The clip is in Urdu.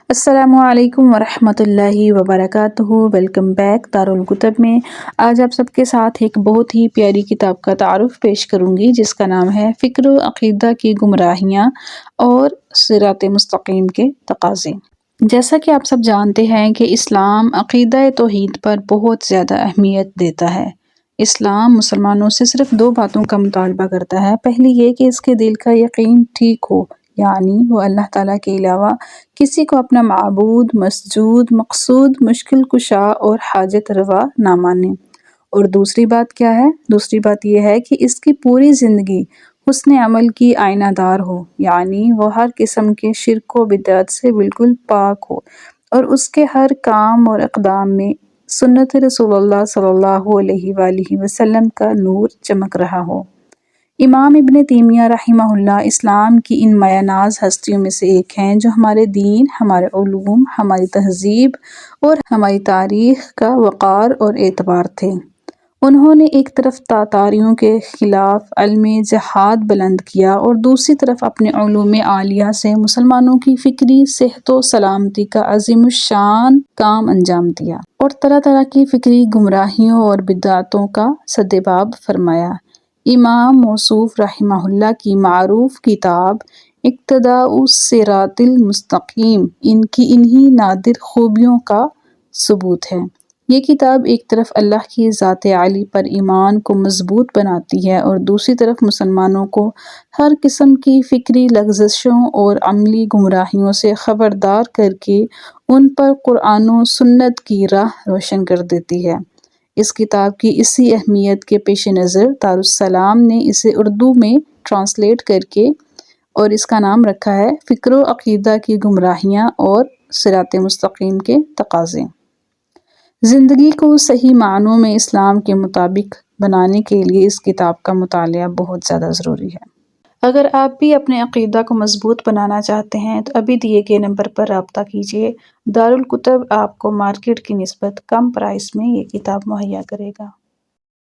السلام علیکم ورحمۃ اللہ وبرکاتہ۔ ویلکم بیک دارالکتب میں۔ آج آپ سب کے ساتھ ایک بہت ہی پیاری کتاب کا تعارف پیش کروں گی جس کا نام ہے فکر و عقیدہ کی گمراہیاں اور صراط مستقیم کے تقاضے۔ جیسا کہ آپ سب جانتے ہیں کہ اسلام عقیدہ توحید پر بہت زیادہ اہمیت دیتا ہے۔ اسلام مسلمانوں سے صرف دو باتوں کا مطالبہ کرتا ہے۔ پہلی یہ کہ اس کے دل کا یقین ٹھیک ہو، یعنی وہ اللہ تعالیٰ کے علاوہ کسی کو اپنا معبود، مسجود، مقصود، مشکل کشا اور حاجت روا نہ مانے۔ اور دوسری بات کیا ہے؟ دوسری بات یہ ہے کہ اس کی پوری زندگی حسن عمل کی آئینہ دار ہو، یعنی وہ ہر قسم کے شرک و بدعت سے بالکل پاک ہو اور اس کے ہر کام اور اقدام میں سنت رسول اللہ صلی اللہ علیہ وآلہ وسلم کا نور چمک رہا ہو۔ امام ابن تیمیہ رحمہ اللہ اسلام کی ان مایہ ناز ہستیوں میں سے ایک ہیں جو ہمارے دین، ہمارے علوم، ہماری تہذیب اور ہماری تاریخ کا وقار اور اعتبار تھے۔ انہوں نے ایک طرف تاتاریوں کے خلاف علم جہاد بلند کیا اور دوسری طرف اپنے علوم عالیہ سے مسلمانوں کی فکری صحت و سلامتی کا عظیم الشان کام انجام دیا اور طرح طرح کی فکری گمراہیوں اور بدعتوں کا سدباب فرمایا۔ امام موصوف رحمہ اللہ کی معروف کتاب اقتداء الصراط المستقیم ان کی انہی نادر خوبیوں کا ثبوت ہے۔ یہ کتاب ایک طرف اللہ کی ذات عالی پر ایمان کو مضبوط بناتی ہے اور دوسری طرف مسلمانوں کو ہر قسم کی فکری لغزشوں اور عملی گمراہیوں سے خبردار کر کے ان پر قرآن و سنت کی راہ روشن کر دیتی ہے۔ اس کتاب کی اسی اہمیت کے پیش نظر دارالسلام نے اسے اردو میں ٹرانسلیٹ کر کے اور اس کا نام رکھا ہے فکر و عقیدہ کی گمراہیاں اور صراط مستقیم کے تقاضے۔ زندگی کو صحیح معنوں میں اسلام کے مطابق بنانے کے لیے اس کتاب کا مطالعہ بہت زیادہ ضروری ہے۔ اگر آپ بھی اپنے عقیدہ کو مضبوط بنانا چاہتے ہیں تو ابھی دیے گئے نمبر پر رابطہ کیجیے۔ دارالکتب آپ کو مارکیٹ کی نسبت کم پرائس میں یہ کتاب مہیا کرے گا۔